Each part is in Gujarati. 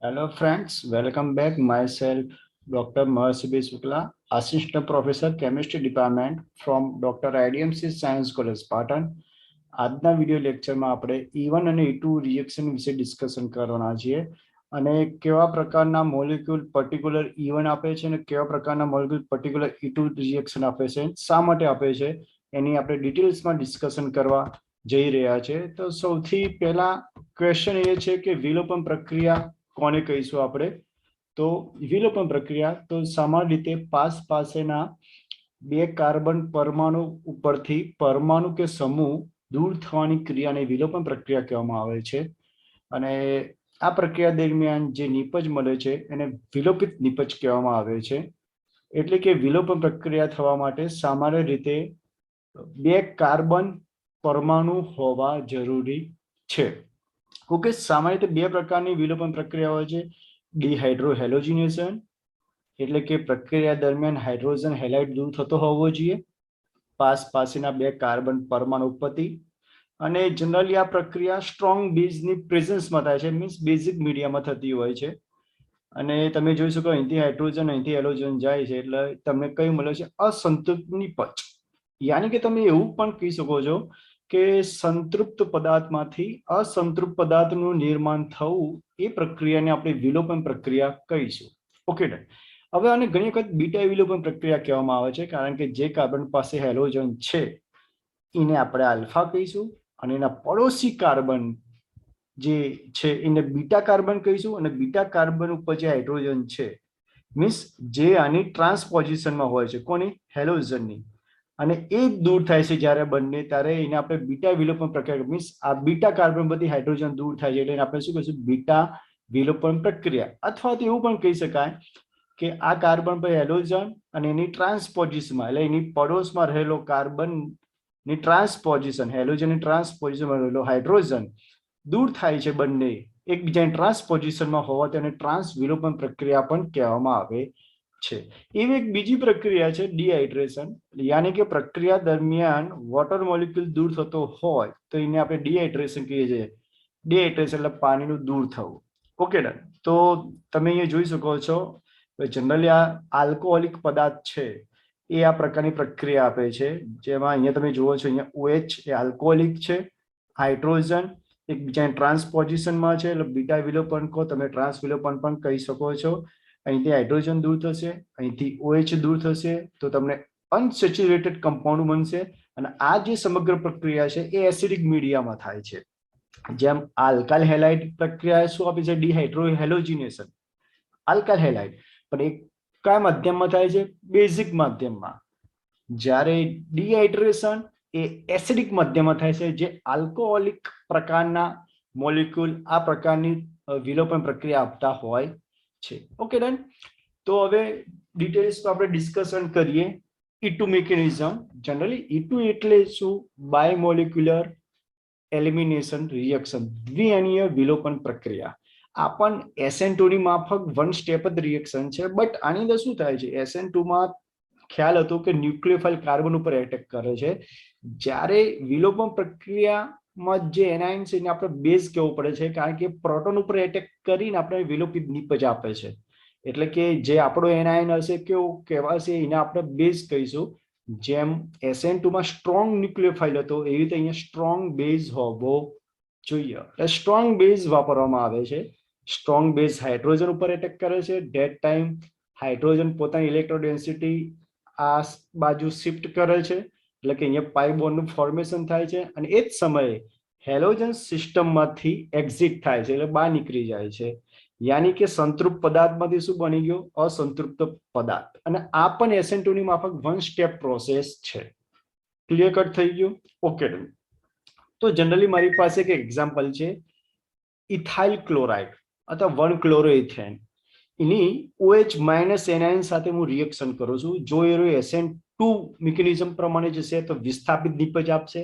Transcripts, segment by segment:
Hello friends, welcome back. Myself, Dr. Mahasi B. Shukla, Assistant Professor Chemistry Department from Dr. IDMC Science College, Patan. આજના વિડિયો લેક્ચરમાં આપણે E1 અને E2 રિએક્શન વિશે ડિસ્કશન કરવાના છીએ અને કેવા પ્રકારના મોલેક્યુલ પર્ટિક્યુલર E1 આપે છે અને કેવા પ્રકારના મોલેક્યુલ પર્ટિક્યુલર E2 રિએક્શન આપે છે, શા માટે આપે છે એની આપણે ડિટેલ્સમાં ડિસ્કશન કરવા જઈ રહ્યા છે. તો સૌથી પહેલા ક્વેશ્ચન એ છે કે વિલોપન પ્રક્રિયા કોને કહીશું આપણે? તો વિલોપન પ્રક્રિયા તો સામાન્ય રીતે પાસેના બે કાર્બન પરમાણુ ઉપરથી પરમાણુ કે સમૂહ દૂર થવાની ક્રિયાને વિલોપન પ્રક્રિયા કહેવામાં આવે છે. અને આ પ્રક્રિયા દરમિયાન જે નિપજ મળે છે એને વિલોપિત નિપજ કહેવામાં આવે છે. એટલે કે વિલોપન પ્રક્રિયા થવા માટે સામાન્ય રીતે બે કાર્બન પરમાણુ હોવા જરૂરી છે. ઓકે, સામાન્ય રીતે બે પ્રકારની વિલોપન પ્રક્રિયા હોય છે. ડિહાઇડ્રોહેલોજિનેશન એટલે કે પ્રક્રિયા દરમિયાન હાઇડ્રોજન હેલાઇડ દૂર થતો હોવો જોઈએ પાસેના બે કાર્બન પરમાણુ ઉપરથી. અને જનરલી આ પ્રક્રિયા સ્ટ્રોંગ બેઝની પ્રેઝન્સમાં થાય છે, મીન્સ બેઝિક મીડિયામાં થતી હોય છે. અને તમે જોઈ શકો અહીંથી હાઇડ્રોજન અહીંથી હેલોજન જાય છે એટલે તમને કઈ મળે છે? અસંતૃપ્ત નિપજ. યાની કે તમે એવું પણ કહી શકો છો કે સંતૃપ્ત પદાર્થમાંથી અસંતૃપ્ત પદાર્થનું નિર્માણ થવું, એ પ્રક્રિયાને આપણે વિલોપન પ્રક્રિયા કહીશું. ઓકે, હવે આને ઘણી વખત બીટા વિલોપન પ્રક્રિયા કહેવામાં આવે છે, કારણ કે જે કાર્બન પાસે હેલોજન છે એને આપણે આલ્ફા કહીશું અને એના પડોશી કાર્બન જે છે એને બીટા કાર્બન કહીશું. અને બીટા કાર્બન ઉપર જે હાઇડ્રોજન છે, મીન્સ જે આની ટ્રાન્સપોઝિશનમાં હોય છે, કોની? હેલોજનની. અને એ દૂર થાય છે જ્યારે બંને, ત્યારે એને આપણે બીટા વિલોપન પ્રક્રિયા, મીન્સ આ બીટા કાર્બન બધી હાઇડ્રોજન દૂર થાય છે એટલે આપણે શું કહીશું? બીટા વિલોપન પ્રક્રિયા. અથવા તો એવું પણ કહી શકાય કે આ કાર્બન પર હેલોજન અને એની ટ્રાન્સપોઝિશનમાં, એટલે એની પડોશમાં રહેલો કાર્બન ની ટ્રાન્સપોઝિશન, હેલોજનની ટ્રાન્સપોઝિશનમાં રહેલો હાઇડ્રોજન દૂર થાય છે બંને એકબીજાની ટ્રાન્સપોઝિશનમાં હોવાથી તેને ટ્રાન્સ વિલોપન પ્રક્રિયા પણ કહેવામાં આવે છે. એવી એક બીજી પ્રક્રિયા છે ડિહાઇડ્રેશન, યાની કે પ્રક્રિયા દરમિયાન વોટર મોલિક્યુલ દૂર થતો હોય તો એને આપણે ડિહાઇડ્રેશન કહીએ છીએ. ડિહાઇડ્રેશન એટલે પાણીનું દૂર થવું. Okay done. તો તમે અહીંયા જોઈ શકો છો જનરલી આ આલ્કોહોલિક પદાર્થ છે એ આ પ્રકારની પ્રક્રિયા આપે છે, જેમાં અહીંયા તમે જુઓ છો અહીંયા OH એ આલ્કોહોલિક છે, હાઇડ્રોજન એકબીજાની ટ્રાન્સપોઝિશનમાં છે એટલે બીટા વિલોપન કહો, તમે ટ્રાન્સ વિલોપન પણ કહી શકો છો. અહીંથી હાઇડ્રોજન દૂર થશે, અહીંથી OH દૂર થશે તો તમને અનસેચ્યુરેટેડ કમ્પાઉન્ડ બનશે. અને આ જે સમગ્ર પ્રક્રિયા છે એ એસિડિક મીડિયામાં થાય છે. જેમ આલ્કાઇલ હેલાઇડ પ્રક્રિયા શું આપે છે? ડિહાઇડ્રોહેલોજિનેશન, આલ્કાઇલ હેલાઇડ. પણ એ કયા માધ્યમમાં થાય છે? બેઝિક માધ્યમમાં. જ્યારે ડિહાઇડ્રેશન એ એસિડિક માધ્યમમાં થાય છે, જે આલ્કોહોલિક પ્રકારના મોલિક્યુલ આ પ્રકારની વિલોપન પ્રક્રિયા આપતા હોય છે. Okay done. તો હવે ડિટેલ્સ આપણે ડિસ્કશન કરીએ. E2 mechanism. જનરલી E2 એટલે શું? બાયમોલિક્યુલર એલિમિનેશન રિએક્શન, દ્વિઅણીય વિલોપન પ્રક્રિયા. આ પણ SN2 ની માફક વન સ્ટેપ જ રિએક્શન છે, બટ આની અંદર શું થાય છે? SN2 માં ખ્યાલ હતો કે ન્યુક્લિયોફાઇલ કાર્બન ઉપર એટેક કરે છે, જ્યારે વિલોપન પ્રક્રિયામાં જે એનાયન છે એને આપણે બેઝ કહેવું પડે છે, કારણ કે પ્રોટોન ઉપર એટેક કરીને આપણે વિલોપિત નિપજ આપે છે. એટલે કે જે આપણો એનાયન હશે કેવું કહેવાશે એને આપણે બેઝ કહીશું. જેમ SN2 માં સ્ટ્રોંગ ન્યુક્લિયોફાઇલ હતો એવી રીતે અહીંયા સ્ટ્રોંગ બેઝ હોવો જોઈએ. એટલે સ્ટ્રોંગ બેઝ વાપરવામાં આવે છે. સ્ટ્રોંગ બેઝ હાઇડ્રોજન ઉપર એટેક કરે છે. ડેટ ટાઈમ હાઇડ્રોજન પોતાની ઇલેક્ટ્રોન ડેન્સિટી આ બાજુ શિફ્ટ કરે છે, એટલે કે અહીંયા પાઈ બોન્ડનું ફોર્મેશન થાય છે. અને એ જ સમયે હેલોજન સિસ્ટમમાંથી એક્ઝિટ થાય છે, એટલે બહાર નીકળી જાય છે. યાની કે સંતૃપ્ત પદાર્થમાંથી શું બની ગયો? અસંતૃપ્ત પદાર્થ. અને આ પણ SN2 ની માફક વન સ્ટેપ પ્રોસેસ છે. ક્લિયર કટ થઈ ગયું? ઓકે. તો જનરલી મારી પાસે એક એક્ઝામ્પલ છે ઇથાઇલ ક્લોરાઇડ અથવા 1-ક્લોરોઇથેન. એની OH માઇનસ એનાયન સાથે હું રિએક્શન કરું છું. જો એ SN2 મિકેનિઝમ પ્રમાણે જશે તો વિસ્થાપિત નિપજ આપશે.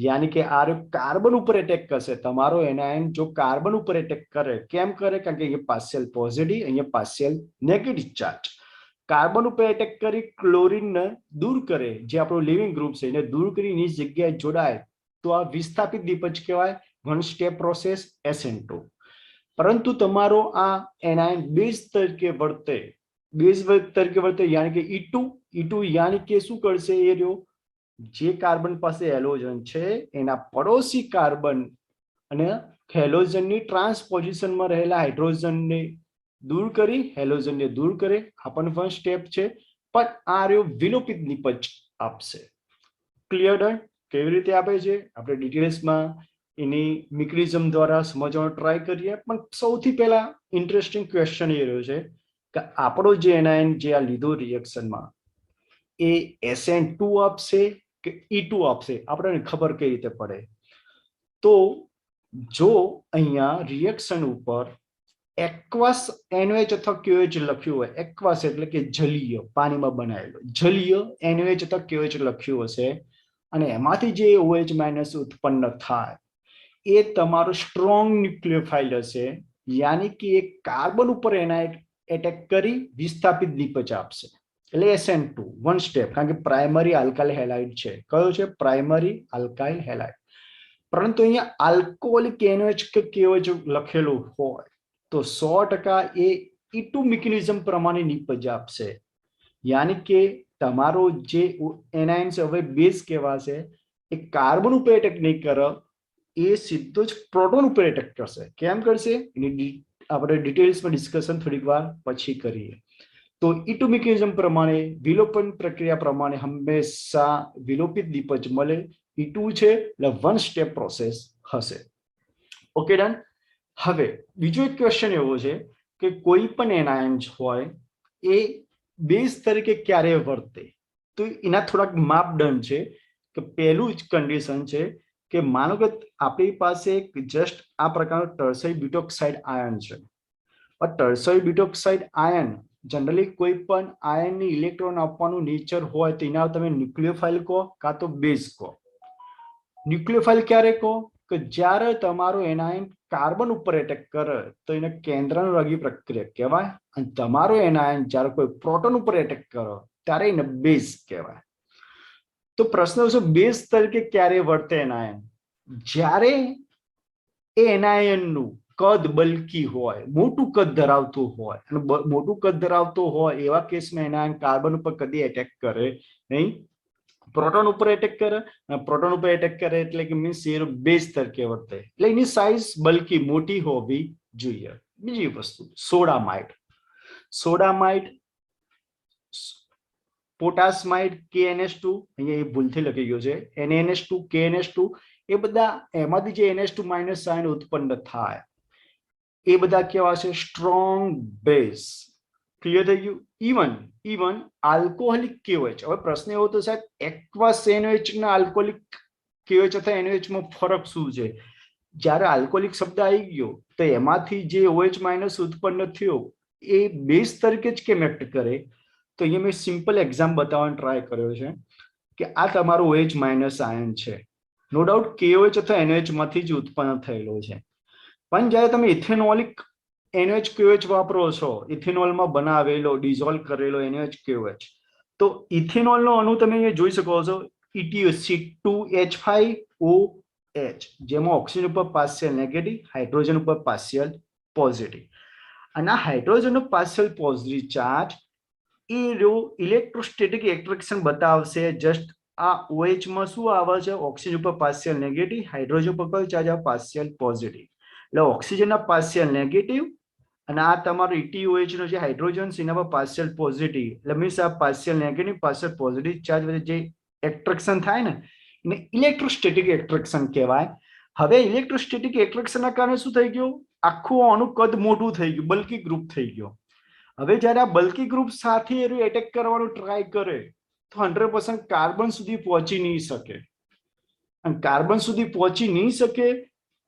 યાની કે આ કાર્બન ઉપર એટેક કરશે. તમારો એનાયન જો કાર્બન ઉપર એટેક કરે, કેમ કરે? કારણ કે અહીંયા પાર્શિયલ પોઝિટિવ, અહીંયા પાર્શિયલ નેગેટિવ ચાર્જ. કાર્બન ઉપર એટેક કરી ક્લોરીનને દૂર કરે, જે આપણો લિવિંગ ગ્રુપ છે એને દૂર કરી એની જગ્યાએ જોડાય તો આ વિસ્થાપિત નિપજ કહેવાય. One step process SN2. પરંતુ તમારો આ એનાયન બેઝ તરીકે વર્તે, બેઝ તરીકે વર્તે યાની કે E2 યાની કે શું કરશે, એ રહ્યો જે કાર્બન પાસે હેલોજન છે એના પડોશી કાર્બન અને હેલોજનની ટ્રાન્સપોઝિશનમાં રહેલા હાઇડ્રોજનને દૂર કરી, હેલોજનને દૂર કરે, આ પણ ફર્સ્ટ સ્ટેપ છે, પણ આ રહ્યો વિલોપિત નિપજ આપશે. Clear done? કેવી રીતે આપે છે આપણે ડિટેલ્સમાં એની મિકેનિઝમ દ્વારા સમજવાનો ટ્રાય કરીએ, પણ સૌથી પહેલા ઇન્ટરેસ્ટિંગ ક્વેશ્ચન એ રહ્યો છે કે આપણો જે એનાયન જે આ લીધો રિએક્શનમાં એ SN2 આપશે કે E2 આપશે, આપણને ખબર કઈ રીતે પડે? તો જો અહીંયા રિએક્શન ઉપર એક્વસ NOH અથવા KOH લખ્યું હોય, એક્વસ એટલે કે જલીય, પાણીમાં બનાવેલો જલીય NOH અથવા KOH લખ્યું હશે અને એમાંથી જે OH- ઉત્પન્ન થાય એ તમારો સ્ટ્રોંગ ન્યુક્લિયોફાઇલ હશે, યાની કે એક કાર્બન ઉપર એના એટેક કરી વિસ્થાપિત નિપજ આપશે, એટલે SN2 વન સ્ટેપ, કારણ કે પ્રાઇમરી આલ્કાઇલ હેલાઇડ છે. કયો છે? Primary alkyl halide. પરંતુ અહીંયા આલ્કોહોલિક NOH કે KOH લખેલું હોય તો 100% એ E2 મિકેનિઝમ પ્રમાણે નિપજ આપશે, યાની કે તમારો જે એનાયન છે હવે બેઝ કહેવાશે, એ કાર્બન ઉપર એટેક નહીં કરે, એ સીધો જ પ્રોટોન ઉપર એટેક કરશે. કેમ કરશે એની આપણે ડિટેલ્સમાં ડિસ્કશન થોડીક વાર પછી કરીએ. તો E2 મિકેનિઝમ પ્રમાણે વિલોપન પ્રક્રિયા પ્રમાણે હંમેશા વિલોપિત નિપજ મળે. E2 છે એટલે વન સ્ટેપ પ્રોસેસ હશે. Okay done. હવે બીજો એક ક્વેશ્ચન એવો છે કે કોઈ પણ એનાયન હોય એ બેઝ તરીકે ક્યારે વર્તે? તો એના થોડાક માપદંડ છે કે પહેલું જ કન્ડિશન છે કે માનો કે આપણી પાસે જસ્ટ આ પ્રકારનો ટર્સરી બ્યુટોક્સાઇડ આયન છે. ટર્સરી બ્યુટોક્સાઇડ આયન જનરલી કોઈ પણ આયનની ઇલેક્ટ્રોન આપવાનું નેચર હોય તો એના તમે ન્યુક્લિયોફાઇલ કહો કાં તો બેઝ કહો. ન્યુક્લિયોફાઇલ ક્યારે કહો? કે જ્યારે તમારો એનાયન કાર્બન ઉપર એટેક કરે તો એને કેન્દ્રનુરાગી પ્રક્રિયા કહેવાય, અને તમારો એનાયન જ્યારે કોઈ પ્રોટોન ઉપર એટેક કરે ત્યારે એને બેઝ કહેવાય. તો પ્રશ્ન છે બેઝ તરીકે ક્યારે વર્તે એનાયન? જ્યારે એ એનાયનનું કદ બલ્કી હોય, મોટું કદ ધરાવતું હોય, અને મોટું કદ ધરાવતું હોય એવા કેસમાં એનાયન કાર્બન ઉપર કદી એટેક કરે નહીં, પ્રોટોન ઉપર એટેક કરે. પ્રોટોન ઉપર એટેક કરે એટલે કે મીન્સ એ બેઝ તરીકે વર્તે, એટલે એની સાઇઝ બલ્કી મોટી હોવી જોઈએ. બીજી વસ્તુ સોડામાઇડ, પોટાશમાઇડ, KNH2, અહીંયા એ ભૂલથી લખી ગયો છે, NaNH2, KNH2, એ બધા એમાંથી જે NH2 માઇનસ આયન ઉત્પન્ન થાય એ બધા કેવા છે? Strong base. ક્લિયર થઈ ગયું? Even alcoholic KOH. હવે પ્રશ્ન એવો તો સાહેબ એક્વસ NOH ના આલ્કોહોલિક KOH અથવા NOH માં ફરક શું છે? જ્યારે આલ્કોહોલિક શબ્દ આવી ગયો તો એમાંથી જે OH- ઉત્પન્ન થયો એ બેઝ તરીકે જ કેમ એક્ટ કરે? તો અહીંયા મેં સિમ્પલ એક્ઝામ બતાવવાનો ટ્રાય કર્યો છે કે આ તમારો OH- આયન છે, નો ડાઉટ KOH અથવા NOH માંથી જ ઉત્પન્ન થયેલો છે, પણ જ્યારે તમે ઇથેનોલિક NOH KOH વાપરો છો, ઇથેનોલમાં બનાવેલો ડિઝોલ્વ કરેલો NOH KOH, તો ઇથેનોલનો અણુ તમે અહીંયા જોઈ શકો છો C2H5OH, જેમાં ઓક્સિજન ઉપર પાર્શિયલ નેગેટિવ, હાઇડ્રોજન ઉપર પાર્શિયલ પોઝિટિવ, અને આ હાઇડ્રોજનનો પાર્શિયલ પોઝિટિવ ચાર્જ એ ઇલેક્ટ્રોસ્ટેટિક એટ્રેક્શન બતાવશે. જસ્ટ આ OH માં શું આવે છે? ઓક્સિજન ઉપર પાર્શિયલ નેગેટિવ, હાઇડ્રોજન ઉપર કયો ચાર્જ આવે? Partial positive. એટલે ઓક્સિજનના પાર્શિયલ નેગેટિવ અને આ તમારો ETOH નો જે હાઇડ્રોજન છે એના પર પાર્શિયલ પોઝિટિવ, એટલે મીન્સ આ partial negative partial positive charge વચ્ચે જે એટ્રેક્શન થાય ને એને ઇલેક્ટ્રોસ્ટેટિક એટ્રેક્શન કહેવાય. હવે ઇલેક્ટ્રોસ્ટેટિક એટ્રેક્શનના કારણે શું થઈ ગયું? આખું આનું કદ મોટું થઈ ગયું, બલ્કી ગ્રુપ થઈ ગયો. હવે જ્યારે આ બલ્કી ગ્રુપ સાથે એટેક કરવાનો ટ્રાય કરે તો 100% કાર્બન સુધી પહોંચી નહીં શકે, અને કાર્બન સુધી પહોંચી નહીં શકે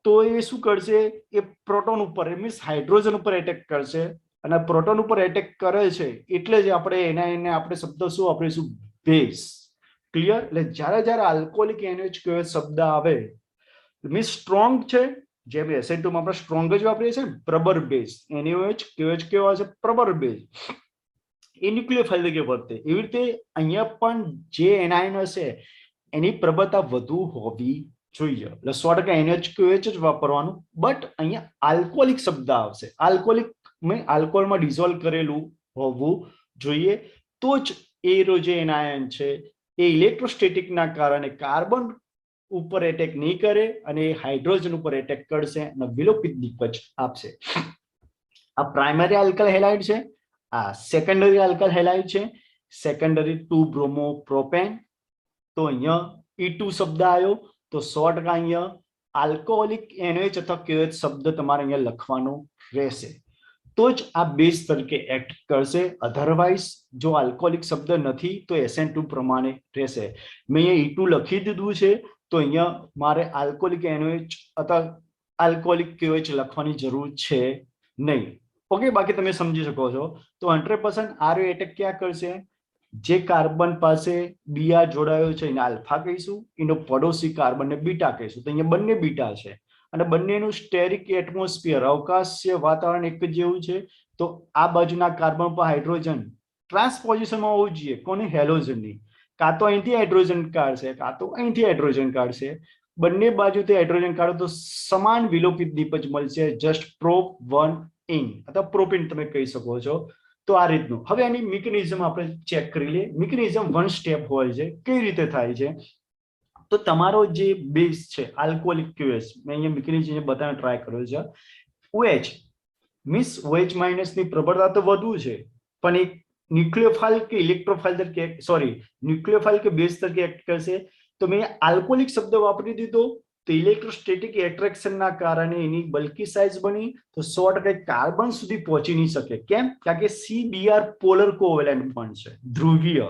તો એ શું કરશે? એ પ્રોટોન ઉપર મીન્સ હાઇડ્રોજન ઉપર એટેક કરશે, અને પ્રોટોન ઉપર એટેક કરે છે એટલે જ આપણે એને આપણે શબ્દ શું વાપરીશું? બેઝ. ક્લિયર? એટલે જ્યારે આલ્કોહોલિક NOH KOH શબ્દ આવે મીન્સ સ્ટ્રોંગ છે, જેમ SN2 માં આપણે સ્ટ્રોંગ જ વાપરીએ છીએ, પ્રબર બેઝ. NOH KOH કેવા છે? પ્રબર બેઝ. એ ન્યુક્લિયોફાઇલ તરીકે વર્તે. એવી રીતે અહીંયા પણ જે એનાયન હશે એની પ્રબળતા વધુ હોવી જોઈએ એટલે 100% NaOH જ વાપરવાનું. બટ અહીંયા આલ્કોહોલિક શબ્દ આવશે. આલ્કોહોલિક મેં આલ્કોહોલમાં ડિઝોલ્વ કરેલું હોવું જોઈએ, તો જ એ જે એનાયન છે એ ઇલેક્ટ્રોસ્ટેટિકના કારણે કાર્બન ઉપર એટેક નહીં કરે અને હાઇડ્રોજન ઉપર એટેક કરશે અને વિલોપિત નિપજ આપશે. આ પ્રાઇમરી આલ્કલ હેલાઇડ છે, આ સેકન્ડરી આલ્કલ હેલાઇડ છે, સેકન્ડરી 2 બ્રોમો પ્રોપેન. તો અહીંયા E2 શબ્દ આવ્યો, તો 100% અહીંયા આલ્કોહોલિક NaOH અથવા KOH શબ્દ તમારે અહીંયા લખવાનો રહેશે, તો જ આ બેઝ તરીકે એક્ટ કરશે. અધરવાઇઝ જો આલ્કોહોલિક શબ્દ નથી તો SN2 પ્રમાણે રહેશે. મેં અહીંયા E2 લખી દીધું છે, તો અહીંયા મારે આલ્કોહોલિક NaOH અથવા આલ્કોહોલિક KOH લખવાની જરૂર છે નહીં. ઓકે, બાકી તમે સમજી શકો છો. તો 100% આરઓ એટેક ક્યાં કરશે? જે કાર્બન પાસે બીઆર જોડાયો છે એને આલ્ફા કહીશું, એનો પડોશી કાર્બનને બીટા કહીશું. તો અહીંયા બંને બીટા છે અને બંનેનું સ્ટેરિક એટમોસ્ફિયર અવકાશીય વાતાવરણ એક જેવું છે. તો આ બાજુના કાર્બન પર હાઇડ્રોજન ટ્રાન્સપોઝિશનમાં હોવું જોઈએ. કોને? હેલોજનની. કાં તો અહીંથી હાઇડ્રોજન કાઢશે, કાં તો અહીંથી હાઇડ્રોજન કાઢશે. બંને બાજુથી હાઇડ્રોજન કાઢો તો સમાન વિલોપિત નિપજ મળશે. જસ્ટ પ્રોપ 1 ઇન અથવા પ્રોપિન તમે કહી શકો છો. તો આ રીતનું. હવે આની મિકેનિઝમ આપણે ચેક કરી લઈએ. મિકેનિઝમ 1 સ્ટેપ હોય છે. કઈ રીતે થાય છે? તો તમારો જે બેઝ છે આલ્કોહોલિક QS, મેં અહીંયા મિકેનિઝમ બતાવવાનો ટ્રાય કર્યો છે. OH મીન્સ OH માઇનસ ની પ્રબળતા તો વધુ છે, પણ એક ન્યુક્લિયોફાઇલ કે ઇલેક્ટ્રોફાઇલ તરીકે ન્યુક્લિયોફાઇલ કે બેઝ તરીકે એક્ટ કરશે. તો મેં આલ્કોહોલિક શબ્દ વાપરી દીધો, તો ઇલેક્ટ્રોસ્ટેટિક એટ્રેક્શનના કારણે એની બલ્કી સાઇઝ બની, તો 100% કાર્બન સુધી પહોંચી નહીં શકે. કેમ? કારણ કે CBr પોલર કોવેલેન્ટ બોન્ડ છે, ધ્રુવીય,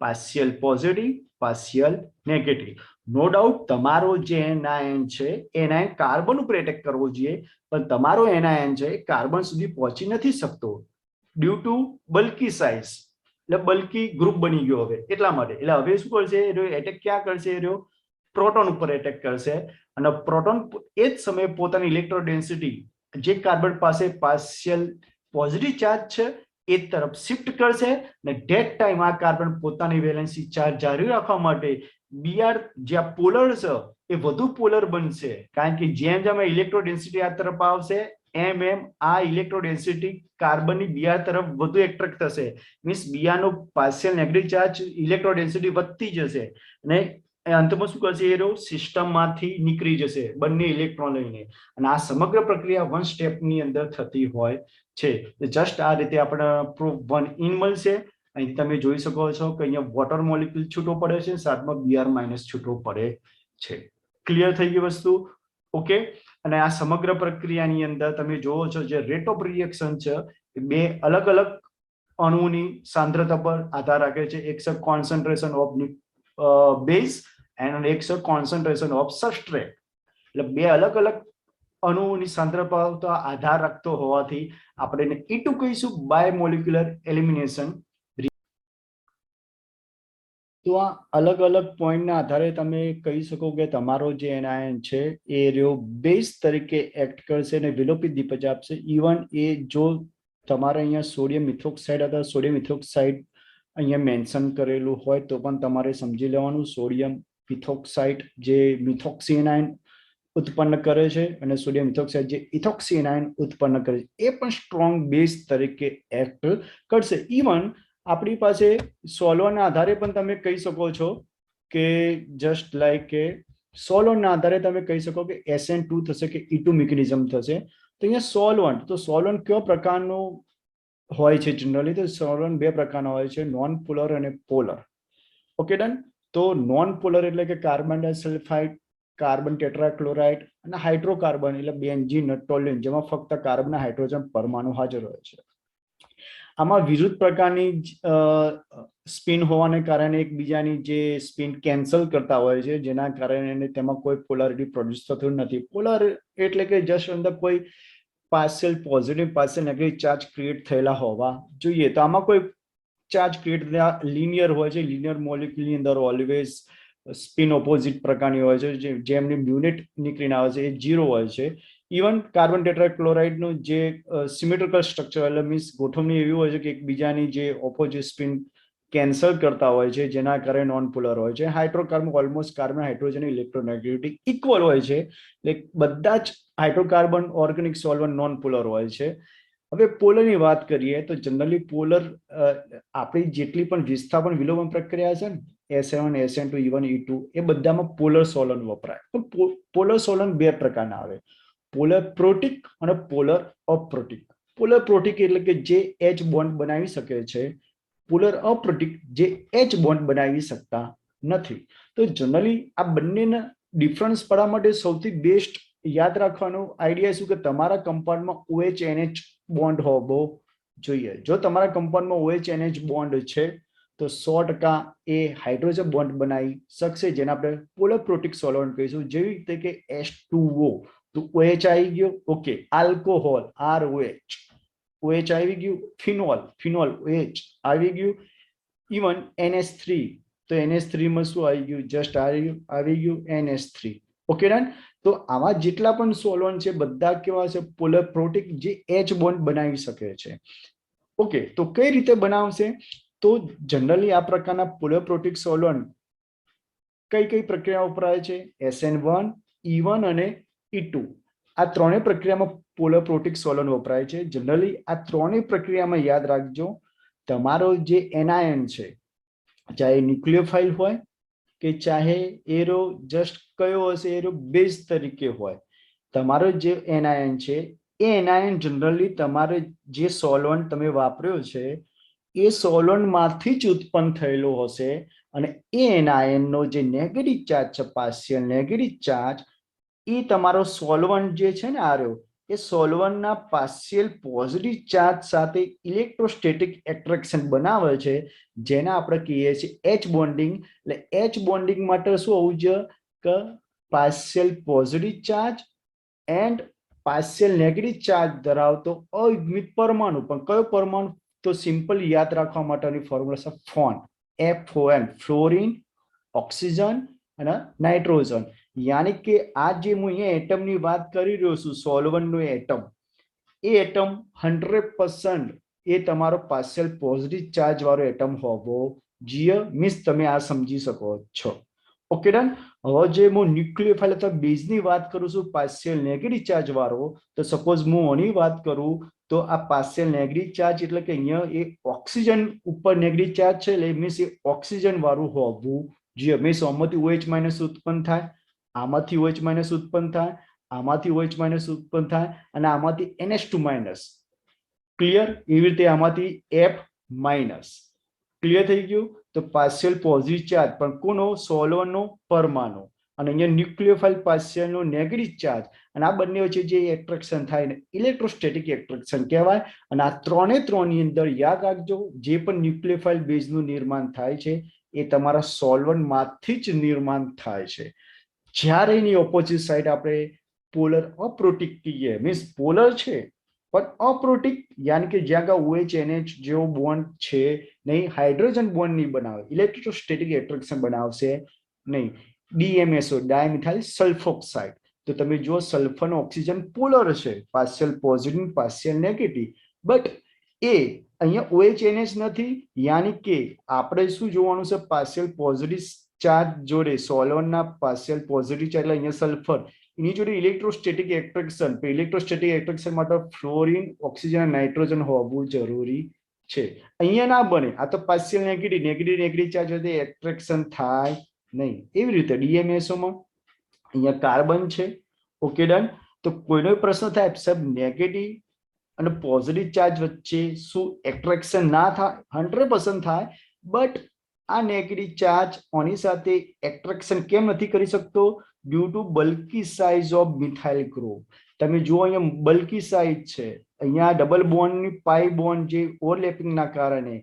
partial positive, partial negative. No doubt તમારો જે એનાયન છે એનાયન કાર્બન ઉપર એટેક કરવો જોઈએ, પણ તમારો એનાયન છે કાર્બન સુધી પહોંચી નથી શકતો ડ્યુ ટુ બલ્કી સાઇઝ. એટલે બલ્કી ગ્રુપ બની ગયો હવે, એટલા માટે. એટલે હવે શું કરશે? એટેક ક્યાં કરશે? પ્રોટોન ઉપર એટેક કરશે અને પ્રોટોન એ જ સમયે પોતાની ઇલેક્ટ્રો ડેન્સિટી જે કાર્બન પાસે પાર્શિયલ પોઝિટિવ ચાર્જ છે એ તરફ શિફ્ટ કરશે અને ડેટ ટાઈમ આ કાર્બન પોતાની વેલેન્સી ચાર્જ જાળવી રાખવા માટે બીઆર જ્યાં પોલર છે એ વધુ પોલર બનશે. કારણ કે જેમ જેમ ઇલેક્ટ્રો ડેન્સિટી આ તરફ આવશે એમ એમ આ ઇલેક્ટ્રો ડેન્સિટી કાર્બનની બીઆર તરફ વધુ એટ્રેક્ટ થશે. મીન્સ બીઆર નો partial negative charge electro density વધતી જશે અને અંતમાં શું કરશે? એ સિસ્ટમમાંથી નીકળી જશે બંને ઇલેક્ટ્રોન લઈને. અને આ સમગ્ર પ્રક્રિયા 1 સ્ટેપની અંદર થતી હોય છે. જસ્ટ આ રીતે આપણે પ્રૂફ 1 ઇન મળશે. અહીં તમે જોઈ શકો છો કે અહીંયા વોટર મોલિક્યુલ છૂટો પડે છે, સાથમાં Br માઇનસ છૂટો પડે છે. ક્લિયર થઈ ગઈ વસ્તુ? ઓકે. અને આ સમગ્ર પ્રક્રિયાની અંદર તમે જોવો છો જે રેટ ઓફ રિએક્શન છે એ બે અલગ અલગ અણુઓની સાંદ્રતા પર આધાર રાખે છે. એક છે કોન્સન્ટ્રેશન ઓફ બેઝ and એક છે કોન્સન્ટ્રેશન ઓફ સબસ્ટ્રેટ. એટલે બે અલગ અલગ અણુઓની સાંદ્રતા પર આધાર રાખતો હોવાથી આપણે એને E2 કહીશું, બાયમોલિક્યુલર એલિમિનેશન. તો આ અલગ અલગ પોઈન્ટના આધારે તમે કહી શકો કે તમારો જે એનાયન છે એ બેઝ તરીકે એક્ટ કરશે અને વિલોપિત નિપજ આપશે. ઇવન એ જો તમારે અહીંયા સોડિયમ મિથોક્સાઇડ અથવા સોડિયમ મિથોક્સાઇડ અહીંયા મેન્શન કરેલું હોય તો પણ તમારે સમજી લેવાનું સોડિયમ મિથોક્સાઇડ જે મિથોક્સિએનાઇન ઉત્પન્ન કરે છે અને સોડિયમ મિથોક્સાઇડ જે ઇથોક્સિએનાઇન ઉત્પન્ન કરે છે એ પણ સ્ટ્રોંગ બેઝ તરીકે એક્ટ કરશે. ઇવન આપણી પાસે સોલોના આધારે પણ તમે કહી શકો છો કે જસ્ટ લાઈક કે સોલોના આધારે તમે કહી શકો કે SN2 થશે કે E2 મિકેનિઝમ થશે. તો અહીંયા સોલવન્ટ, તો સોલવન્ટ કયો પ્રકારનું હોય છે? જનરલી તો સોલવન્ટ બે પ્રકારના હોય છે, નોન પોલર અને પોલર. Okay done. તો નોન પોલર એટલે કે કાર્બન ડાયસલ્ફાઇડ, કાર્બન ટેટ્રાક્લોરાઇડ અને હાઇડ્રોકાર્બન એટલે બેન્ઝીન, ટોલ્યુએન, જેમાં ફક્ત કાર્બન હાઇડ્રોજન પરમાણુ હાજર હોય છે. આમાં વિરુદ્ધ પ્રકારની સ્પિન હોવાને કારણે એકબીજાની જે સ્પિન કેન્સલ કરતા હોય છે, જેના કારણે તેમાં કોઈ પોલારિટી પ્રોડ્યુસ થતું નથી. પોલર એટલે કે જસ્ટ અંદર કોઈ partial positive partial negative charge create થયેલા હોવા જોઈએ. તો આમાં કોઈ ચાર્જ ક્રિએટ લિનિયર હોય છે. લિનિયર મોલિક્યુલની અંદર ઓલવેઝ સ્પિન ઓપોઝિટ પ્રકારની હોય છે, જેમની યુનિટ નીકળીને આવે છે એ 0 હોય છે. ઇવન કાર્બન ટેટ્રાક્લોરાઇડનું જે સિમેટ્રિકલ સ્ટ્રક્ચર એટલે મીન્સ ગોઠવણી એવી હોય છે કે એકબીજાની જે ઓપોઝિટ સ્પિન કેન્સલ કરતા હોય છે, જેના કારણે નોન પોલર હોય છે. Hydrocarbon almost carbon hydrogen electronegativity equal હોય છે, એટલે બધા જ hydrocarbon organic solvent non polar હોય છે. હવે પોલરની વાત કરીએ તો જનરલી પોલર આપણી જેટલી પણ વિસ્થાપન વિલોપન પ્રક્રિયા છે ને, S7, SN2, E1, E2, એ બધામાં પોલર સોલન વપરાય. પણ પોલર સોલન બે પ્રકારના આવે, પોલર પ્રોટિક અને પોલર અપ્રોટિક. પોલર પ્રોટિક એટલે કે જે H બોન્ડ બનાવી શકે છે, પોલર અપ્રોટિક જે H બોન્ડ બનાવી શકતા નથી. તો જનરલી આ બંનેના ડિફરન્સ પડવા માટે સૌથી બેસ્ટ યાદ રાખવાનો આઈડિયા શું કે તમારા કમ્પાઉન્ડમાં OH-NH બોન્ડ હોવો જોઈએ. જો તમારા કમ્પાઉન્ડમાં OH-NH બોન્ડ છે તો 100% એ હાઇડ્રોજન બોન્ડ બનાવી શકશે, જેને આપણે પોલર પ્રોટિક સોલ્વન્ટ કહીશું. જેવી રીતે કે H2O તો OH આવી ગયો, ઓકે, આલ્કોહોલ ROH, OH આવી ગયું, ફિનોલ OH આવી ગયું, ઇવન NH3 તો NH3 માં શું આવી ગયું, જસ્ટ આવી ગયું NH3. Okay done. તો આવા જેટલા પણ સોલ્વન્ટ છે બધા કેવા છે, પોલર પ્રોટિક જે H બોન્ડ બનાવી શકે છે. ઓકે, તો કઈ રીતે બનાવશે? તો જનરલી આ પ્રકારના પોલર પ્રોટિક સોલ્વન્ટ કઈ કઈ પ્રક્રિયા વપરાય છે? SN1, E1 અને E2 આ ત્રણેય પ્રક્રિયામાં પોલર પ્રોટિક સોલ્વન્ટ વપરાય છે. જનરલી આ ત્રણેય પ્રક્રિયામાં યાદ રાખજો, તમારો જે એનાયન છે, ચાહે ન્યુક્લિયોફાઇલ હોય કે ચાહે એરો જસ્ટ કયો હશે, એરો બેઝ તરીકે હોય, તમારો જે એનાયન છે એ એનાયન જનરલી તમારે જે સોલ્વન્ટ તમે વાપર્યો છે એ સોલ્વન્ટ માંથી જ ઉત્પન્ન થયેલો હશે, અને એ એનાયનનો જે નેગેટિવ ચાર્જ છે, પાર્શિયલ નેગેટિવ ચાર્જ, એ તમારો સોલ્વન્ટ જે છે ને આર્યો, એ સોલ્વન્ટના પાર્શિયલ પોઝિટિવ ચાર્જ સાથે ઇલેક્ટ્રોસ્ટેટિક એટ્રેક્શન બનાવે છે, જેને આપણે કહીએ છીએ H બોન્ડિંગ. એટલે H બોન્ડિંગ માટે શું હોવું જોઈએ કે partial positive charge and partial negative charge ધરાવતો અયુગ્મિક પરમાણુ. પણ કયો પરમાણુ? તો સિમ્પલ યાદ રાખવા માટેની ફોર્મ્યુલા છે FON, FON, ફ્લોરિન, ઓક્સિજન અને નાઇટ્રોજન. યાની કે આ જે હું અહીંયા એટમની વાત કરી રહ્યો છું, સોલ્વન્ટનો એટમ, એ એટમ 100% એ તમારો પાર્શિયલ પોઝિટિવ ચાર્જ વાળો એટમ હોવો જોઈએ. મીન્સ તમે આ સમજી શકો છો. Okay done. હવે જે હું ન્યુક્લિયોફાઇલ અથવા બેઝની વાત કરું છું પાર્શિયલ નેગેટિવ ચાર્જ વાળો, તો સપોઝ હું આની વાત કરું તો આ પાર્શિયલ નેગેટિવ ચાર્જ એટલે કે અહીંયા એ ઓક્સિજન ઉપર નેગેટિવ ચાર્જ છે, એટલે મીન્સ એ ઓક્સિજન વાળું હોવું જોઈએ. મીન્સ આમાંથી OH- ઉત્પન્ન થાય, આમાંથી OH- ઉત્પન્ન થાય, આમાંથી OH- ઉત્પન્ન થાય, અને આમાંથી NH2-. ક્લિયર? એવી રીતે આમાંથી F-. ક્લિયર થઈ ગયું? તો પાર્શિયલ પોઝિટિવ ચાર્જ પણ કોનો? સોલ્વન્ટનો પરમાણુ. અને અહીંયા ન્યુક્લિયોફાઇલ પાર્શિયલનો નેગેટિવ ચાર્જ, અને આ બંને વચ્ચે જે એટ્રેક્શન થાય ને ઇલેક્ટ્રોસ્ટેટિક એટ્રેક્શન કહેવાય. અને આ ત્રણની અંદર યાદ રાખજો, જે પણ ન્યુક્લિયોફાઇલ બેઝનું નિર્માણ થાય છે એ તમારા સોલ્વન્ટમાંથી જ નિર્માણ થાય છે. જ્યારે એની ઓપોઝિટ સાઈડ આપણે પોલર અપ્રોટિક કહીએ, મીન્સ પોલર છે પણ અપ્રોટિક, યાની કે જ્યાં OH-NH જેવો બોન્ડ છે નહીં, હાઇડ્રોજન બોન્ડ નહીં બનાવે, ઇલેક્ટ્રોસ્ટેટિક એટ્રેક્શન બનાવશે નહીં. DMSO, dimethyl sulphoxide. તો તમે જુઓ સલ્ફર ઓક્સિજન પોલર છે, partial positive partial negative, but એ અહીંયા OH-NH નથી. યાની કે આપણે શું જોવાનું છે? પાર્શિયલ પોઝિટિવ ચાર્જ જોડે સોલ્વન્ટના પાર્શિયલ પોઝિટિવ ચાર્જ, એટલે અહીંયા સલ્ફર, એની જોડે ઇલેક્ટ્રોસ્ટેટિક એટ્રેક્શન. ઇલેક્ટ્રોસ્ટેટિક એટ્રેક્શન માટે ફ્લોરિન, ઓક્સિજન અને નાઇટ્રોજન હોવું જરૂરી છે. અહીંયા ના બને. આ તો પાર્શિયલ નેગેટિવ ચાર્જ હોય એટ્રેક્શન થાય નહીં. એવી રીતે DMSO માં અહીંયા કાર્બન છે. Okay done. તો કોઈનો પ્રશ્ન થાય સાહેબ નેગેટિવ અને પોઝિટિવ ચાર્જ વચ્ચે શું એટ્રેક્શન ના થાય? 100% થાય. બટ આ નેગેટિવ ચાર્જ આની સાથે એટ્રેક્શન કેમ નથી કરી શકતો? Due to bulky size of methyl group. તમે જુઓ અહીંયા બલ્કી સાઇઝ છે, અહીંયા ડબલ બોન્ડની પાઈ બોન્ડ જે ઓવરલેપિંગના કારણે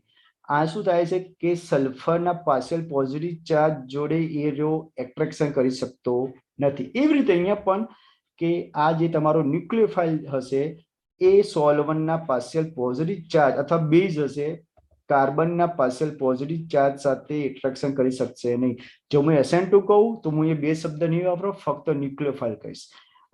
આ શું થાય છે કે સલ્ફરના પાર્શિયલ પોઝિટિવ ચાર્જ જોડે એ જો એટ્રેક્શન કરી શકતો નથી. એવી રીતે અહીંયા પણ કે આ જે તમારો ન્યુક્લિયોફાઇલ હશે એ સોલ્વન્ટના પાર્શિયલ પોઝિટિવ ચાર્જ અથવા બેઝ હશે, કાર્બનના પાર્શિયલ પોઝિટિવ ચાર્જ સાથે એટ્રેક્શન કરી શકશે નહીં. જો હું SN2 કહું તો હું એ બે શબ્દ નહીં વાપરો, ફક્ત ન્યુક્લિયોફાઇલ કહીશ.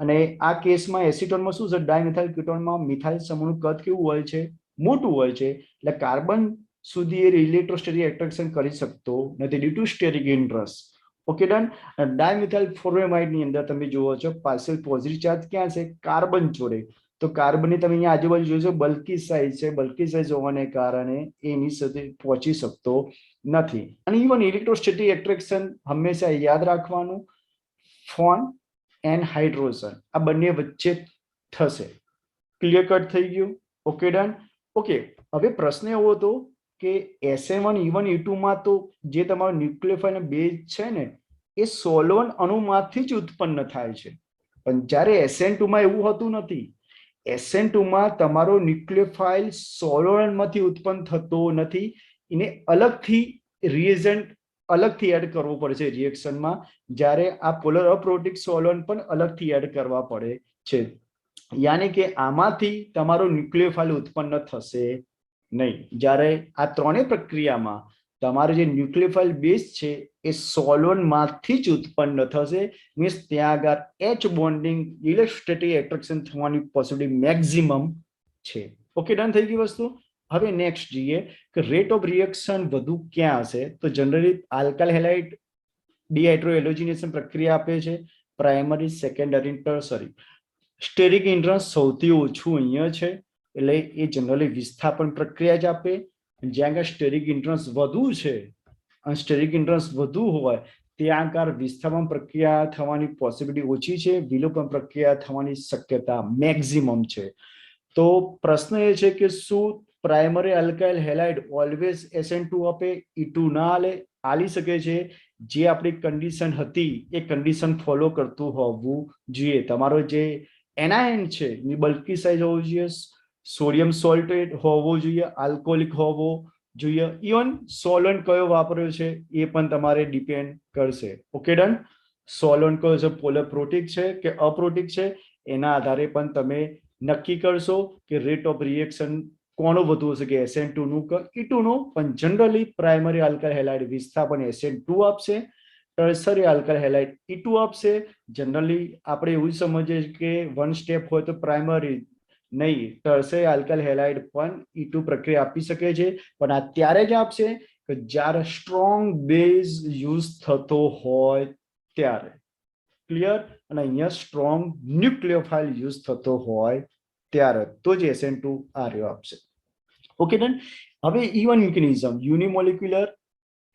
અને આ કેસમાં એસિટોનમાં શું છે? ડાયમિથાઇલ કીટોનમાં મિથાઇલ સમૂહનું કદ કેવું હોય છે? મોટું હોય છે. એટલે કાર્બન સુધી એ ઇલેક્ટ્રોસ્ટેટિક એટ્રેક્શન કરી શકતો નથી due to steric interest. Okay done. Dimethyl formamide ની અંદર તમે જુઓ છો પાર્શિયલ પોઝિટિવ ચાર્જ ક્યાં છે? કાર્બન જોડે. તો કાર્બનની તમે અહીંયા આજુબાજુ જોશો બલ્કી સાઇઝ છે, બલ્કી સાઇઝ હોવાને કારણે એની સાથે પહોંચી શકતો નથી. અને ઇવન ઇલેક્ટ્રોસ્ટેટિક એટ્રેક્શન હંમેશા યાદ રાખવાનું, ફોન એન્ડ હાઇડ્રોજન આ બંને વચ્ચે થશે. ક્લિયર કટ થઈ ગયું? Okay done. ઓકે, હવે પ્રશ્ન એવો હતો કે SN1 E1 E2 માં તો જે તમારો ન્યુક્લિયોફાઇલ બેઝ છે ને એ સોલોન અણુમાંથી જ ઉત્પન્ન થાય છે, પણ જ્યારે SN2 માં એવું હોતું નથી. SN2 માં તમારો ન્યુક્લિયોફાઇલ સોલોનમાંથી ઉત્પન્ન થતો નથી, એને અલગથી રિએજન્ટ અલગથી એડ કરવો પડે છે રિએક્શનમાં, જ્યારે આ પોલર અપ્રોટિક સોલોન પણ અલગથી એડ કરવા પડે છે. યાની કે આમાંથી તમારો ન્યુક્લિયોફાઇલ ઉત્પન્ન થશે નહીં. જ્યારે આ ત્રણેય પ્રક્રિયામાં તમારો જે ન્યુક્લિયોફાઇલ બેઝ છે એ સોલોનમાંથી જ ઉત્પન્ન થશે. મીન્સ ત્યાં આગળ H બોન્ડિંગ ઇલેક્ટ્રોસ્ટેટિક એટ્રેક્શન થવાની પોસિબિલિટી મેક્સિમમ છે. ઓકે ડન થઈ ગઈ વસ્તુ. હવે નેક્સ્ટ જોઈએ કે રેટ ઓફ રિએક્શન વધુ ક્યાં હશે? તો જનરલી આલ્કાઇલ હેલાઇડ ડિહાઇડ્રોએલોજિનેશન પ્રક્રિયા આપે છે, પ્રાઇમરી, સેકન્ડરી, ટર્શરી. સ્ટેરિક ઇન્ટરેસ્ટ સૌથી ઓછું અહીંયા છે, એટલે એ જનરલી વિસ્થાપન પ્રક્રિયા જ આપે. જ્યાં આગળ સ્ટેરિક ઇન્ટરેસ્ટ વધુ છે અને સ્ટેરિક ઇન્ટરેસ્ટ વધુ હોય ત્યાં આગળ વિસ્થાપન પ્રક્રિયા થવાની પોસિબિલિટી ઓછી છે, વિલોપન પ્રક્રિયા થવાની શક્યતા મેક્સિમમ છે. તો પ્રશ્ન એ છે કે શું primary alkyl halide always SN2 આપે? E2 ના આલી શકે છે. જે આપણી કન્ડિશન હતી એ કન્ડિશન ફોલો કરતું હોવું જોઈએ. તમારો જે એનાયન છે એ બલ્કી સાઇઝ હોવું જોઈએ, સોડિયમ સોલ્ટેટ હોવો જોઈએ, આલ્કોહોલિક હોવો જોઈએ, ઇવન સોલન્ટ કયો વાપર્યો છે એ પણ તમારે ડિપેન્ડ કરશે. Okay done. સોલન્ટ કયો છે, પોલર પ્રોટિક છે કે અપ્રોટિક છે, એના આધારે પણ તમે નક્કી કરશો કે રેટ ઓફ રિએક્શન કોનો વધુ હશે, કે SN2 નું કે E2 નું. પણ જનરલી પ્રાઇમરી આલ્કાઇલ હેલાઇડ વિસ્થાપન SN2 આપશે, ટર્શરી આલ્કાઇલ હેલાઇડ E2 આપશે. જનરલી આપણે એવું સમજીએ કે વન સ્ટેપ હોય તો પ્રાઇમરી નહીં, ટર્શરી આલ્કાઇલ હેલાઇડ પણ E2 પ્રક્રિયા આપી શકે છે, પણ આ ત્યારે જ આપશે કે જ્યારે સ્ટ્રોંગ બેઝ યુઝ થતો હોય ત્યારે. ક્લિયર? અને અહીંયા સ્ટ્રોંગ ન્યુક્લિયોફાઇલ યુઝ થતો હોય ત્યારે તો જ SN2 આર્યો આપશે. Okay done. હવે E1 મિકેનિઝમ યુનિમોલિક્યુલર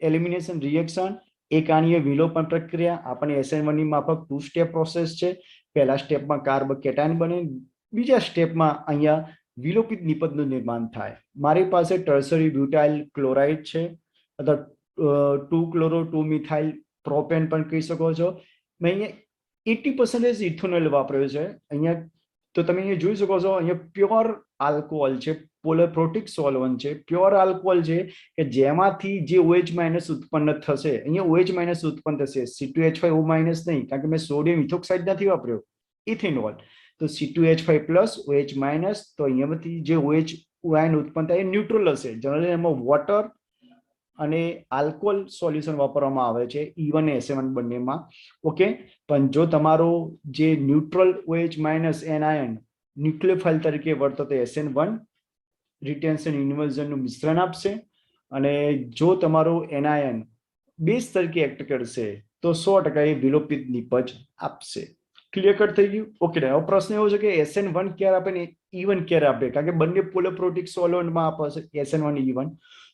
એલિમિનેશન રિએક્શન, એક આનીય વિલોપન પ્રક્રિયા. આપણે SN1 ની માફક 2 સ્ટેપ પ્રોસેસ છે. પહેલા સ્ટેપમાં કાર્બ કેટાયન બને, બીજા સ્ટેપમાં અહીંયા વિલોપિત નિપજનું નિર્માણ થાય. મારી પાસે ટર્શરી બ્યુટાઇલ ક્લોરાઇડ છે, અથવા 2 ક્લોરો 2 મિથાઇલ પ્રોપેન પણ કહી શકો છો. મેં અહીંયા 80% ઇથેનોલ વાપર્યો છે અહીંયા. તો તમે અહીંયા જોઈ શકો છો અહીંયા પ્યોર આલ્કોહોલ છે, પોલર પ્રોટિક સોલ્વન્ટ છે, પ્યોર આલ્કોહોલ છે કે જેમાંથી જે OH- ઉત્પન્ન થશે. અહીંયા OH- ઉત્પન્ન થશે, C2H5O- નહીં, કારણ કે મેં સોડિયમ ઇથોક્સાઇડ નથી વાપર્યો, ઇથેનોલ. તો C2H5 પ્લસ OH-, તો અહીંયાથી જે OH ઉત્પન્ન થાય એ ન્યુટ્રલ હશે. જનરલી એમાં વોટર અને આલ્કોહોલ સોલ્યુશન વાપરવામાં આવે છે E1 અને SN1 બંનેમાં. ઓકે, પણ જો તમારો જે ન્યુટ્રલ OH- એનાયન ન્યુક્લિયોફાઇલ તરીકે વર્તો તો SN1 રિટેન્શન ઇન્વર્ઝનનું મિશ્રણ આપશે, અને જો તમારો એનાયન બેઝ તરીકે એક્ટ કરશે તો 100% એ વિલોપિત નિપજ આપશે. ક્લિયર કટ થઈ ગયું? ઓકે. હવે પ્રશ્ન એવો છે કે SN1 ક્યારે આપે ને E1 ક્યારે આપે, કારણ કે બંને પોલર પ્રોટિક સોલ્વન્ટમાં આપશે SN1 E1.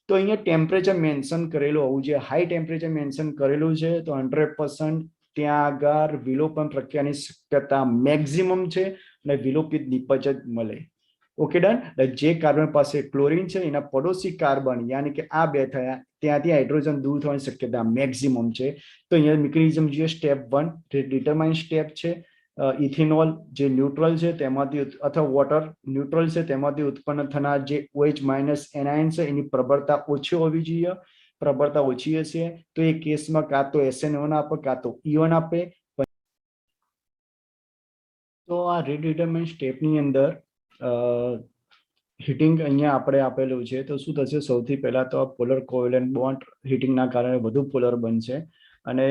તો અહીંયા ટેમ્પરેચર મેન્શન કરેલું હોવું જોઈએ. હાઈ ટેમ્પરેચર મેન્શન કરેલું છે તો 100% ત્યાં આગળ વિલોપન પ્રક્રિયાની શક્યતા મેક્સિમમ છે અને વિલોપિત નિપજ જ મળે. Okay done. જે કાર્બન પાસે ક્લોરીન છે એના પડોશી કાર્બન યાની કે આ બે થયા, ત્યાંથી હાઇડ્રોજન દૂર થવાની શક્યતા મેક્સિમમ છે. તો અહીંયા મિકેનિઝમ જોઈએ. સ્ટેપ 1 ડિટરમાઇન સ્ટેપ છે. ઇથેનોલ જે ન્યુટ્રલ છે તેમાંથી અથવા વોટર ન્યુટ્રલ છે તેમાંથી ઉત્પન્ન થનાર જે OH- એનાયન છે એની પ્રબળતા ઓછી હોવી જોઈએ. પ્રબળતા ઓછી હશે તો એ કેસમાં કાં તો SN1 આપે કાં તો E1 આપે. તો આ રીડિટરમાઇન સ્ટેપની અંદર હીટિંગ અહીંયા આપણે આપેલું છે. તો શું થશે, સૌથી પહેલા તો પોલર કોવેલેન્ટ બોન્ડ હીટિંગના કારણે વધુ પોલર બનશે અને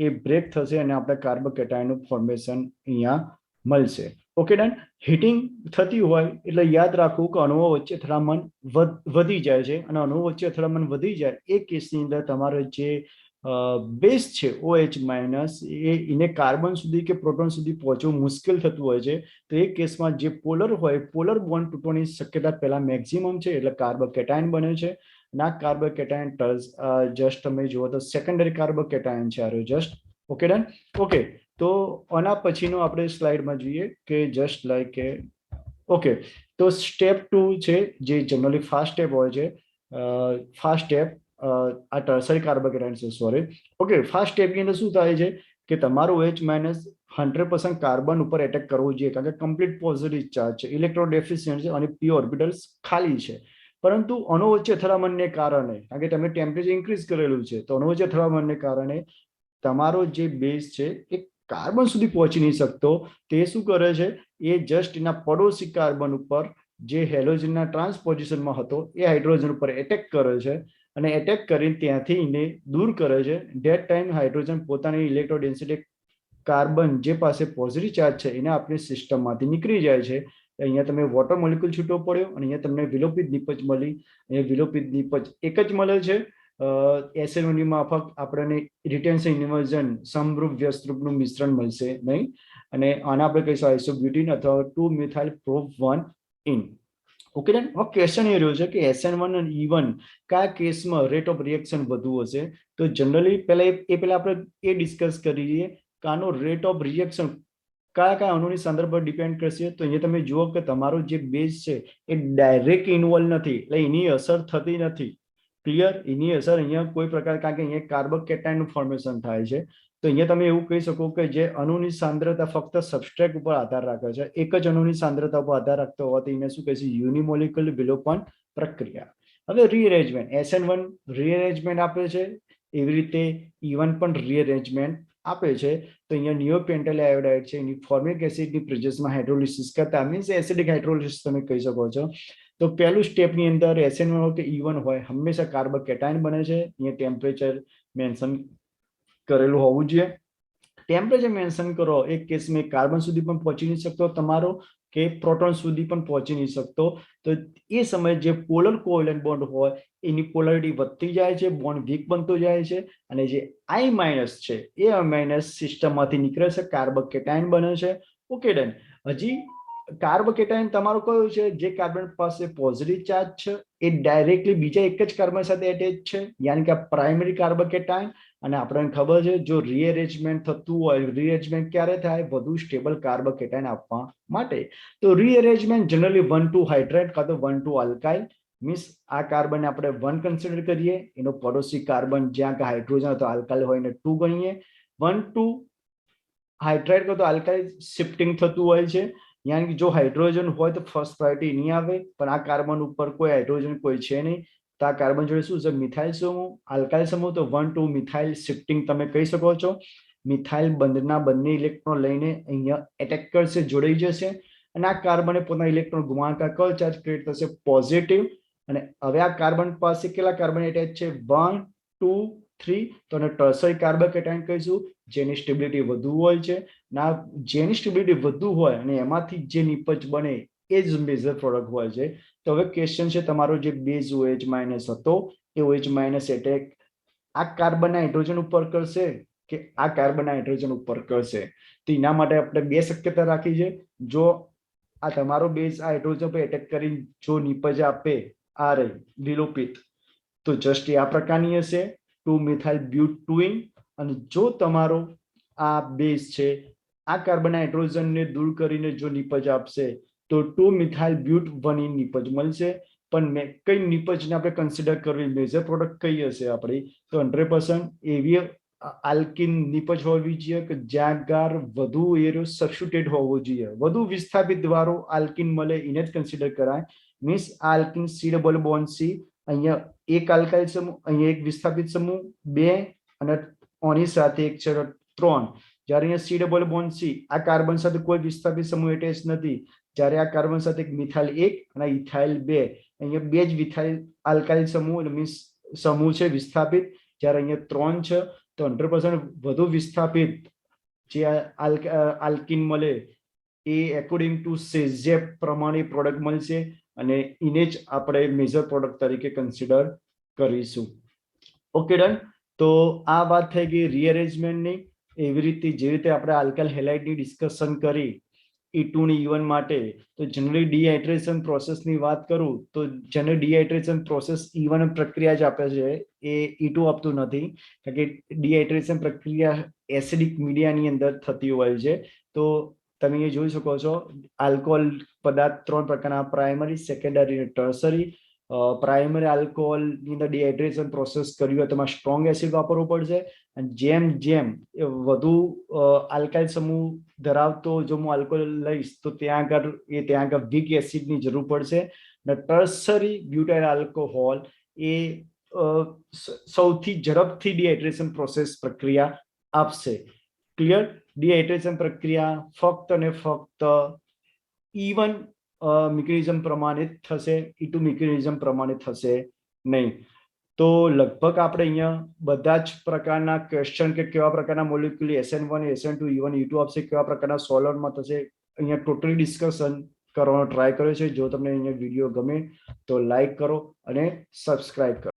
એ બ્રેક થશે અને આપણે કાર્બોકેટાયનનું ફોર્મેશન અહીંયા મળશે. Okay done. હીટિંગ થતી હોય એટલે યાદ રાખવું કે અણુઓ વચ્ચે અથડામણ વધી જાય છે, અને અણુઓ વચ્ચે અથડામણ વધી જાય એ કેસની અંદર તમારો જે બેઝ છે OH માઇનસ એને કાર્બન સુધી કે પ્રોટોન સુધી પહોંચવું મુશ્કેલ થતું હોય છે. તો એ કેસમાં જે પોલર હોય, પોલર બોન્ડ તૂટવાની શક્યતા પહેલા મેક્સિમમ છે, એટલે કાર્બોકેટાયન બને છે. ના કાર્બોકેટાયન જસ્ટ તમે જુઓ તો સેકન્ડરી કાર્બોકેટાયન છે આરો જસ્ટ. Okay done. ઓકે, તો આના પછીનો આપણે સ્લાઇડમાં જોઈએ કે જસ્ટ લાઈક કે ઓકે, તો સ્ટેપ 2 છે જે જનરલી ફાસ્ટ સ્ટેપ હોય છે. ફાસ્ટ સ્ટેપ આ ટર્સરી કાર્બોકેટાયન છે, સોરી. ઓકે, ફાસ્ટ સ્ટેપની અંદર શું થાય છે કે તમારું OH માઇનસ 100% કાર્બન ઉપર એટેક કરવું જોઈએ, કારણ કે કમ્પ્લીટ પોઝિટિવ ચાર્જ છે, ઇલેક્ટ્રોન ડેફિશિયન્ટ છે અને p ઓર્બિટલ્સ ખાલી છે. પરંતુ અણુ વચ્ચે અથડામણને કારણે, કારણ કે તમે ટેમ્પરેચર ઇન્ક્રીઝ કરેલું છે, તો અણુ વચ્ચે અથડામણને કારણે તમારો જે બેઝ છે એ કાર્બન સુધી પહોંચી નહીં શકતો. તે શું કરે છે, એ જસ્ટ એના પડોશી કાર્બન ઉપર જે હેલોજનના ટ્રાન્સપોઝિશનમાં હતો એ હાઇડ્રોજન ઉપર એટેક કરે છે, અને એટેક કરીને ત્યાંથી એને દૂર કરે છે. ડેટ ટાઈમ હાઇડ્રોજન પોતાની ઇલેક્ટ્રો ડેન્સિટી કાર્બન જે પાસે પોઝિટિવ ચાર્જ છે એને આપણી સિસ્ટમમાંથી નીકળી જાય છે. અહીંયા તમે વોટર મોલિક્યુલ છૂટો પડ્યો અને અહીંયા તમને વિલોપિત નિપજ મળી. અહીંયા વિલોપિત નિપજ એક જ મળે છે. SN1 માફક આપણને રિટેન્શન ઇન્વર્ઝન સમરૂપ વ્યસ્તરૂપનું મિશ્રણ મળશે નહીં, અને આના આપણે કહીશું આઇસોબ્યુટીન અથવા 2 methyl prop 1 in. Okay done. હવે ક્વેશ્ચન એ રહ્યો છે કે SN1 અને E1 કયા કેસમાં રેટ ઓફ રિએક્શન વધુ હશે. તો જનરલી પહેલા આપણે એ ડિસ્કસ કરી લઈએ કે આનો રેટ ઓફ રિએક્શન કયા કયા અણુની સંદર્ભ પર ડિપેન્ડ કરશે. તો અહીંયા તમે જુઓ કે તમારો જે બેઝ છે એ ડાયરેક્ટ ઇન્વોલ્વ નથી, એટલે એની અસર થતી નથી. ક્લિયર? એની અસર અહીંયા કોઈ પ્રકાર, કારણ કે અહીંયા કાર્બોકેટાયનનું ફોર્મેશન થાય છે. તો અહીંયા તમે એવું કહી શકો કે જે અણુની સાંદ્રતા ફક્ત સબસ્ટ્રેટ ઉપર આધાર રાખે છે, એક જ અણુની સાંદ્રતા ઉપર આધાર રાખતો હોવાથી એને શું કહેશે, યુનિમોલિક્યુલર વિલોપન પ્રક્રિયા. હવે રીઅરેન્જમેન્ટ, SN1 રીઅરેન્જમેન્ટ આપે છે, એવી રીતે E1 પણ રીઅરેન્જમેન્ટ આપે છે. તો અહીંયા નિયોપેન્ટલ આયોડાઇડ છે, એની ફોર્મિક એસિડની પ્રેઝન્સમાં હાઇડ્રોલિસિસ કરતા, મીન્સ એસિડિક હાઇડ્રોલિસિસ તમે કહી શકો છો. તો પહેલું સ્ટેપની અંદર SN1 હોય કે E1 હોય, હંમેશા કાર્બોકેટાયન બને છે. અહીંયા ટેમ્પરેચર મેન્શન કરેલું હોવું જોઈએ. ટેમ્પરેચર મેન્શન કરો, એક કેસમાં કાર્બન સુધી પણ પહોંચી નહીં શકતો તમારો, કે પ્રોટોન સુધી પણ પહોંચી નહીં શકતો. તો એ સમયે જે પોલર કોવેલન્ટ બોન્ડ હોય એની પોલારિટી વધતી જાય છે, બોન્ડ વીક બનતો જાય છે, અને જે I માઇનસ છે એ I માઇનસ સિસ્ટમમાંથી નીકળે છે, કાર્બોકેટાયન બને છે. Okay done. હજી કાર્બોકેટાયન તમારો કયો છે, જે કાર્બન પાસે પોઝિટિવ ચાર્જ છે એ ડાયરેક્ટલી બીજા એક જ કાર્બન સાથે એટેચ છે, યાની કે પ્રાઇમરી કાર્બોકેટાયન. અને આપણને ખબર છે જો રીઅરેન્જમેન્ટ થતું હોય, રીઅરેન્જમેન્ટ ક્યારે થાય, વધુ સ્ટેબલ કાર્બોકેટાયન આપવા માટે. તો રીઅરેન્જમેન્ટ જનરલી 1,2 હાઇડ્રેટ કાં તો 1,2 આલ્કાઇલ, મીન્સ આ કાર્બન આપણે 1 કન્સિડર કરીએ, એનો પડોશી કાર્બન જ્યાં કે હાઇડ્રોજન અથવા આલ્કાઇલ હોય એને 2 ગણીએ. 1,2 હાઇડ્રેટ કાં તો આલ્કાઇલ શિફ્ટિંગ થતું હોય છે. યાની કે જો હાઇડ્રોજન હોય તો ફર્સ્ટ પ્રાયોરિટી નહીં આવે, પણ આ કાર્બન ઉપર કોઈ હાઇડ્રોજન કોઈ છે નહીં, તો આ કાર્બન જોડે શું છે, મિથાઇલ સમૂહ, આલ્કાઇલ સમૂહ. તો 1,2 મિથાઇલ શિફ્ટિંગ તમે કહી શકો છો. મિથાઇલ બંધના બંને ઇલેક્ટ્રોન લઈને અહીંયા એટેક કરશે, જોડાઈ જશે, અને આ કાર્બને પોતાના ઇલેક્ટ્રોન ગુમાવતા કયો ચાર્જ ક્રિએટ થશે, પોઝિટિવ. અને હવે આ કાર્બન પાસે કેટલા કાર્બન એટેચ છે, 1, 2, 3. તો એને ટર્સરી કાર્બોકેટાયન કહીશું, જેની સ્ટેબિલિટી વધુ હોય છે. ના, જેની સ્ટેબિલિટી વધુ હોય અને એમાંથી જે નિપજ બને એ જ મેજર પ્રોડક્ટ હોય છે. તો હવે ક્વેશ્ચન છે તમારો જે બેઝ OH માઇનસ હતો એ OH માઇનસ એટેક આ કાર્બન હાઇડ્રોજન ઉપર કરશે કે આ કાર્બન હાઇડ્રોજન ઉપર કરશે. તો એના માટે આપણે બે શક્યતા રાખી છે. જો આ તમારો બેઝ હાઇડ્રોજન પર એટેક કરીને જો નિપજ આપે આ રહી વિલોપિત, તો જસ્ટ આ પ્રકારની હશે, 2 મિથાઇલ બ્યુટ 2 અને જો તમારો આ બેઝ છે આ કાર્બન હાઇડ્રોજનને દૂર કરીને જો નિપજ આપશે તો 2 મિથાઇલ બ્યુટ 1 ઇન નિપજ મળશે. પણ કઈ નિપજને આપણે કન્સિડર કરવી, મેજર પ્રોડક્ટ કઈ હશે આપણી, તો 100% એવી આલ્કિન નિપજ હોવી જોઈએ કે જ્યાં વધુ એરો સબસ્ટિટ્યુટેડ હોવો જોઈએ, વધુ વિસ્થાપિત વાળો આલ્કિન મળે એને જ કન્સિડર કરાય. Means alkyne C double bond C, અહીંયા એક આલ્કાઇલ સમૂહ, અહીંયા એક વિસ્થાપિત સમૂહ 2, અને ઓની સાથે એક છે 3. જ્યારે અહીંયા C ડબલ બોન્ડ C, આ કાર્બન સાથે કોઈ વિસ્થાપિત સમૂહ એટેચ નથી, જ્યારે આ કાર્બન સાથે એક મિથાઇલ 1 અને ઇથાઇલ 2, અહીંયા બે જ વિથાઇલ આલ્કાઇલ સમૂહ મીન્સ સમૂહ છે વિસ્થાપિત, જ્યારે અહીંયા 3 છે. તો 100% વધુ વિસ્થાપિત જે આલ્કિન મળે એ એકોર્ડિંગ ટુ સેઝેપ પ્રમાણે પ્રોડક્ટ મળશે અને એને જ આપણે મેજર પ્રોડક્ટ તરીકે કન્સિડર કરીશું. Okay done. તો આ વાત થઈ ગઈ રીઅરેન્જમેન્ટની. એવી રીતે જે રીતે આપણે આલ્કાઇલ હેલાઇડની ડિસ્કશન કરી E2 ની E1 માટે, તો જનરલી ડિહાઇડ્રેશન પ્રોસેસની વાત કરું તો જનરલી ડિહાઇડ્રેશન પ્રોસેસ E1 પ્રક્રિયા જ આપે છે, એ E2 આપતું નથી, કારણ કે ડિહાઇડ્રેશન પ્રક્રિયા એસિડિક મીડિયાની અંદર થતી હોય છે. તો તમે એ જોઈ શકો છો આલ્કોહોલ પદાર્થ 3 પ્રકારના, પ્રાઇમરી, સેકન્ડરી અને ટર્સરી. પ્રાઇમરી આલ્કોહોલની અંદર ડિહાઇડ્રેશન પ્રોસેસ કર્યું હોય તેમાં સ્ટ્રોંગ એસિડ વાપરવું પડશે, અને જેમ જેમ વધુ આલ્કાઇલ સમૂહ ધરાવતો જો હું આલ્કોહોલ લઈશ તો ત્યાં આગળ વીક એસિડની જરૂર પડશે. અને ટર્સરી બ્યુટાઇલ આલ્કોહોલ એ સૌથી ઝડપથી ડિહાઇડ્રેશન પ્રોસેસ પ્રક્રિયા આપશે. ક્લિયર? ડિહાઇડ્રેશન પ્રક્રિયા ફક્ત અને ફક્ત E1 મિકેનિઝમ પ્રમાણે જ થશે, E2 મિકેનિઝમ પ્રમાણે થશે નહીં. તો લગભગ આપણે અહીંયા બધા જ પ્રકારના ક્વેશ્ચન કે કેવા પ્રકારના molecule SN1, SN2, E1, E2 આપશે, કેવા પ્રકારના સોલ્વન્ટમાં થશે, અહીંયા ટોટલી ડિસ્કશન કરવાનો ટ્રાય કર્યો છે. જો તમને અહીંયા વિડીયો ગમે તો લાઈક કરો અને સબસ્ક્રાઇબ કરો.